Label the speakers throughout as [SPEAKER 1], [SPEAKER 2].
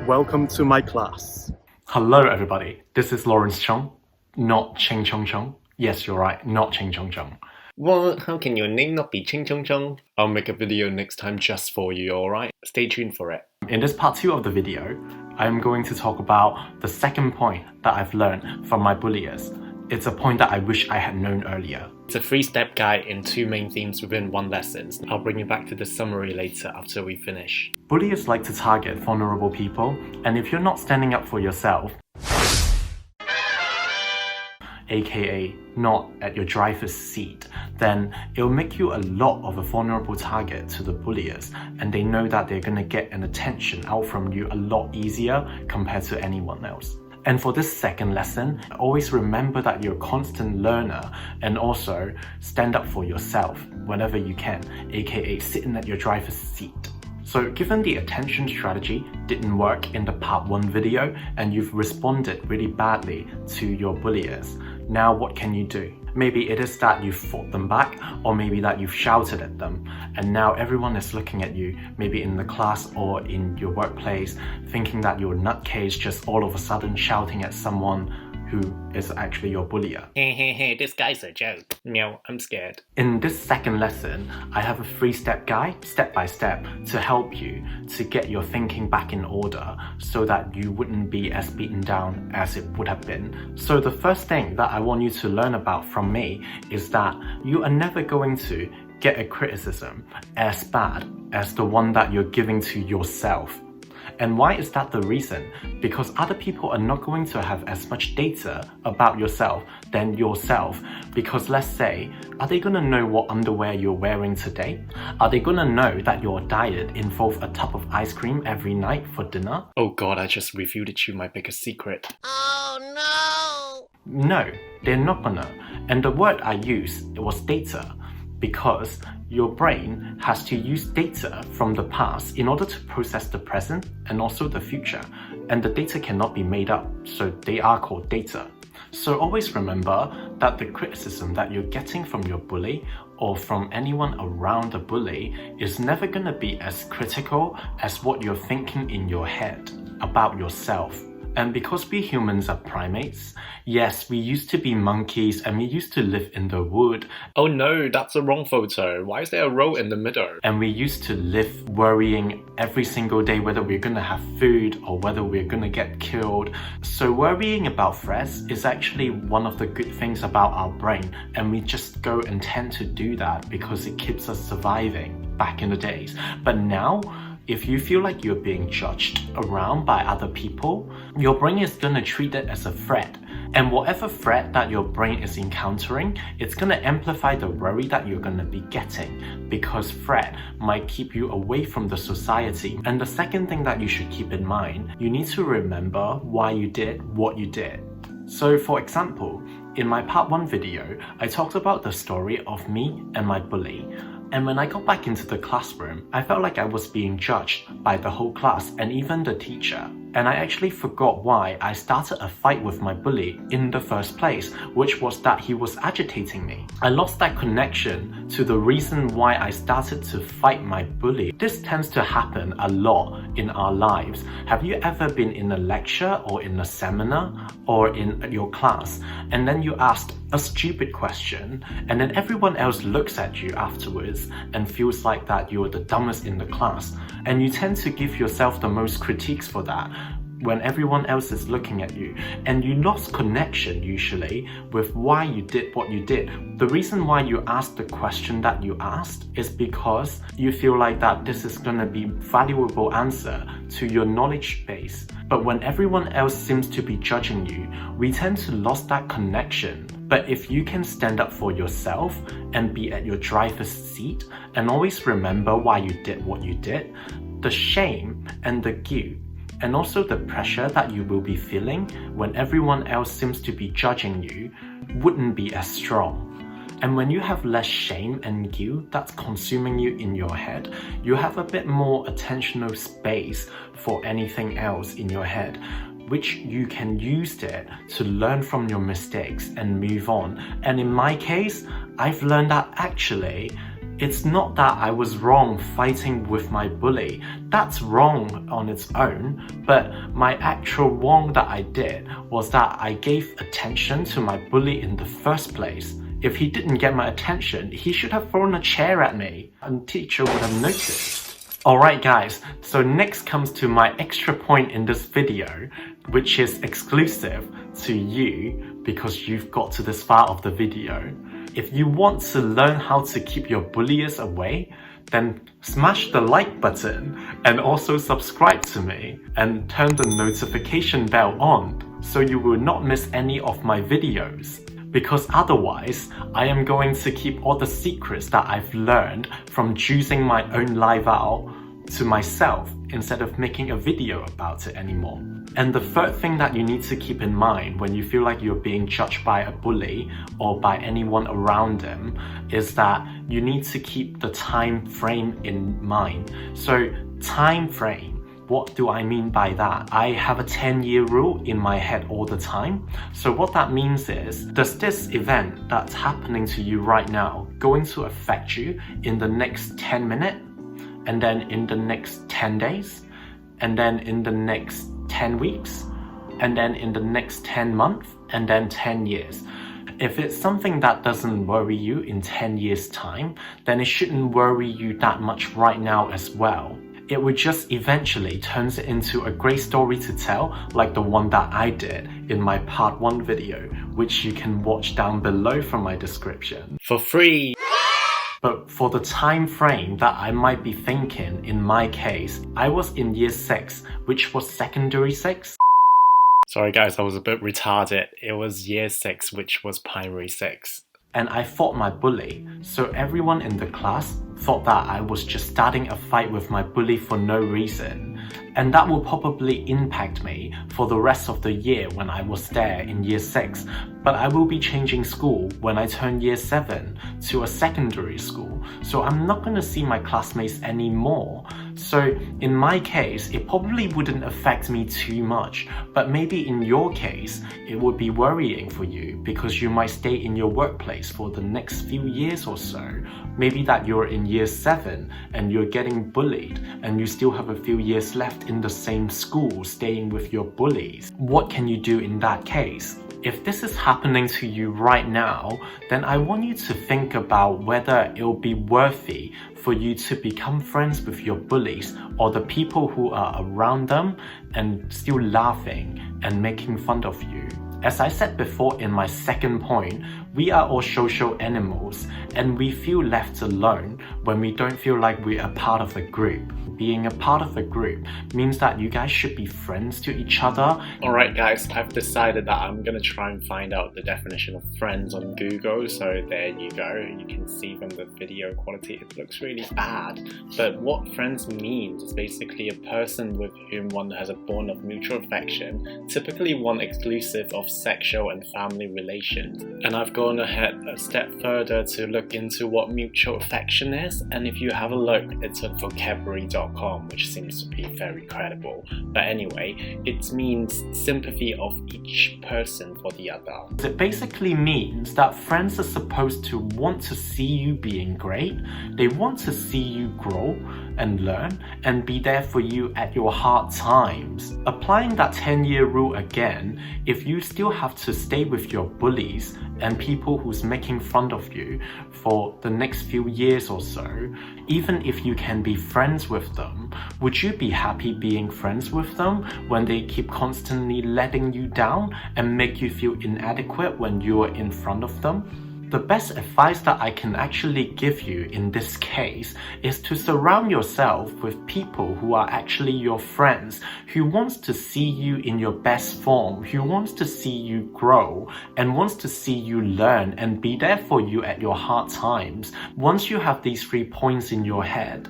[SPEAKER 1] Welcome to my class.
[SPEAKER 2] Hello everybody, this is Lawrence Chung, not Ching Chung Chung. Yes, you're right, not Ching Chung Chung.
[SPEAKER 3] What? How can your name not be Ching Chung Chung? I'll make a video next time just for you, alright? Stay tuned for it.
[SPEAKER 2] In this part 2 of the video, I'm going to talk about the second point that I've learned from my bullies. It's a point that I wish I had known earlier.
[SPEAKER 3] It's a 3-step guide in 2 main themes within 1 lesson. I'll bring you back to the summary later after we finish.
[SPEAKER 2] Bullies like to target vulnerable people, and if you're not standing up for yourself, aka not at your driver's seat, then it'll make you a lot of a vulnerable target to the bullies, and they know that they're gonna get an attention out from you a lot easier compared to anyone else. And for this second lesson, always remember that you're a constant learner and also stand up for yourself whenever you can, aka sitting at your driver's seat. So given the attention strategy didn't work in the part 1 video and you've responded really badly to your bullies, now what can you do? Maybe it is that you've fought them back, or maybe that you've shouted at them, and now everyone is looking at you, maybe in the class or in your workplace, thinking that you're a nutcase just all of a sudden shouting at someone who is actually your bullier.
[SPEAKER 3] Hey, this guy's a joke. Meow, I'm scared.
[SPEAKER 2] In this second lesson, I have a 3-step guide, step by step, to help you to get your thinking back in order so that you wouldn't be as beaten down as it would have been. So the first thing that I want you to learn about from me is that you are never going to get a criticism as bad as the one that you're giving to yourself. And why is that the reason? Because other people are not going to have as much data about yourself than yourself. Because let's say, are they gonna know what underwear you're wearing today? Are they gonna know that your diet involves a tub of ice cream every night for dinner?
[SPEAKER 3] Oh god, I just revealed to you my biggest secret.
[SPEAKER 4] Oh no!
[SPEAKER 2] No, they're not gonna. And the word I used was data. Because your brain has to use data from the past in order to process the present and also the future. And the data cannot be made up, so they are called data. So always remember that the criticism that you're getting from your bully or from anyone around the bully is never going to be as critical as what you're thinking in your head about yourself. And because we humans are primates, yes, we used to be monkeys and we used to live in the wood.
[SPEAKER 3] Oh no, that's the wrong photo. Why is there a row in the middle?
[SPEAKER 2] And we used to live worrying every single day whether we're gonna have food or whether we're gonna get killed. So worrying about threats is actually one of the good things about our brain, and we just go and tend to do that because it keeps us surviving back in the days. But now, if you feel like you're being judged around by other people, your brain is gonna treat it as a threat. And whatever threat that your brain is encountering, it's gonna amplify the worry that you're gonna be getting, because threat might keep you away from the society. And the second thing that you should keep in mind, you need to remember why you did what you did. So for example, in my part 1 video, I talked about the story of me and my bully. And when I got back into the classroom, I felt like I was being judged by the whole class and even the teacher. And I actually forgot why I started a fight with my bully in the first place, which was that he was agitating me. I lost that connection to the reason why I started to fight my bully. This tends to happen a lot in our lives. Have you ever been in a lecture or in a seminar or in your class, and then you asked a stupid question, and then everyone else looks at you afterwards and feels like that you're the dumbest in the class, and you tend to give yourself the most critiques for that when everyone else is looking at you, and you lost connection usually with why you did what you did. The reason why you asked the question that you asked is because you feel like that this is gonna be valuable answer to your knowledge base. But when everyone else seems to be judging you, we tend to lose that connection. But if you can stand up for yourself and be at your driver's seat and always remember why you did what you did, the shame and the guilt and also the pressure that you will be feeling when everyone else seems to be judging you wouldn't be as strong. And when you have less shame and guilt that's consuming you in your head, you have a bit more attentional space for anything else in your head, which you can use it to learn from your mistakes and move on. And in my case, I've learned that actually It's not that I was wrong fighting with my bully. That's wrong on its own, but my actual wrong that I did was that I gave attention to my bully in the first place. If he didn't get my attention, he should have thrown a chair at me, and the teacher would have noticed. Alright guys, so next comes to my extra point in this video, which is exclusive to you because you've got to this far of the video. If you want to learn how to keep your bullies away, then smash the like button and also subscribe to me and turn the notification bell on so you will not miss any of my videos. Because otherwise, I am going to keep all the secrets that I've learned from choosing my own life out to myself instead of making a video about it anymore. And the third thing that you need to keep in mind when you feel like you're being judged by a bully or by anyone around them is that you need to keep the time frame in mind. So time frame. What do I mean by that? I have a 10-year rule in my head all the time. So what that means is, does this event that's happening to you right now going to affect you in the next 10 minutes? And then in the next 10 days? And then in the next 10 weeks? And then in the next 10 months? And then 10 years? If it's something that doesn't worry you in 10 years' time, then it shouldn't worry you that much right now as well. It would just eventually turns it into a great story to tell, like the one that I did in my part 1 video, which you can watch down below from my description.
[SPEAKER 3] For free!
[SPEAKER 2] But for the time frame that I might be thinking, in my case, I was in year 6, which was secondary 6.
[SPEAKER 3] Sorry guys, I was a bit retarded. It was year 6, which was primary 6.
[SPEAKER 2] And I fought my bully, so everyone in the class thought that I was just starting a fight with my bully for no reason. And that will probably impact me for the rest of the year when I was there in year 6. But I will be changing school when I turn year 7 to a secondary school, so I'm not going to see my classmates anymore. So in my case, it probably wouldn't affect me too much, but maybe in your case, it would be worrying for you because you might stay in your workplace for the next few years or so. Maybe that you're in year 7 and you're getting bullied and you still have a few years left in the same school staying with your bullies. What can you do in that case? If this is happening to you right now, then I want you to think about whether it'll be worthy for you to become friends with your bullies or the people who are around them and still laughing and making fun of you. As I said before in my second point, we are all social animals and we feel left alone when we don't feel like we're a part of a group. Being a part of a group means that you guys should be friends to each other.
[SPEAKER 3] Alright guys, I've decided that I'm gonna try and find out the definition of friends on Google, so there you go. You can see from the video quality it looks really bad. But what friends means is basically a person with whom one has a bond of mutual affection, typically one exclusive of sexual and family relations. And I've gone ahead a step further to look into what mutual affection is, and if you have a look, it's on vocabulary.com, which seems to be very credible. But anyway, it means sympathy of each person for the other.
[SPEAKER 2] It basically means that friends are supposed to want to see you being great. They want to see you grow and learn and be there for you at your hard times. Applying that 10-year rule again, if you still have to stay with your bullies and people who's making fun of you for the next few years or so, even if you can be friends with them, would you be happy being friends with them when they keep constantly letting you down and make you feel inadequate when you are in front of them? The best advice that I can actually give you in this case is to surround yourself with people who are actually your friends, who wants to see you in your best form, who wants to see you grow and wants to see you learn and be there for you at your hard times. Once you have these 3 points in your head,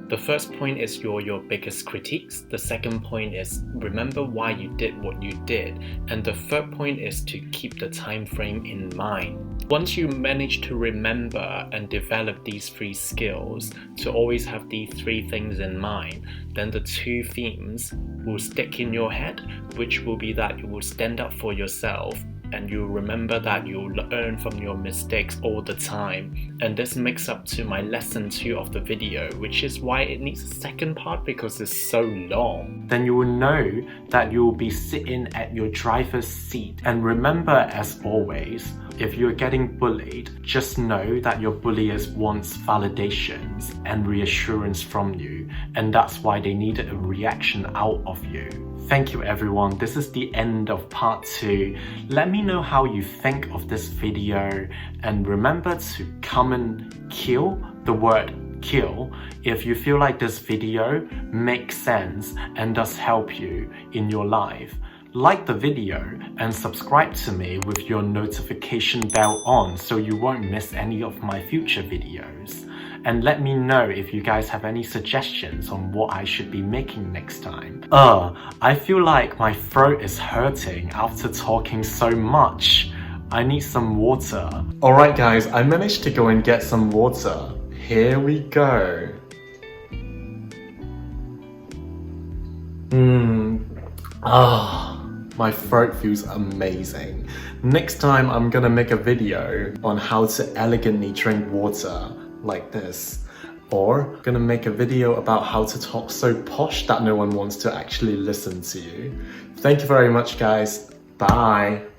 [SPEAKER 3] the first point is your biggest critiques. The second point is remember why you did what you did. And the third point is to keep the time frame in mind. Once you manage to remember and develop these 3 skills, to always have these 3 things in mind, then the 2 themes will stick in your head, which will be that you will stand up for yourself and you'll remember that you'll learn from your mistakes all the time. And this makes up to my lesson 2 of the video, which is why it needs a second part because it's so long.
[SPEAKER 2] Then you will know that you will be sitting at your driver's seat. And remember, as always, if you're getting bullied, just know that your bulliers wants validations and reassurance from you, and that's why they needed a reaction out of you. Thank you everyone, this is the end of part 2. Let me know how you think of this video, and remember to comment kill, the word kill, if you feel like this video makes sense and does help you in your life. Like the video and subscribe to me with your notification bell on so you won't miss any of my future videos. And let me know if you guys have any suggestions on what I should be making next time. I feel like my throat is hurting after talking so much. I need some water. Alright guys, I managed to go and get some water. Here we go. My throat feels amazing. Next time I'm gonna make a video on how to elegantly drink water like this. Or gonna make a video about how to talk so posh that no one wants to actually listen to you. Thank you very much guys. Bye.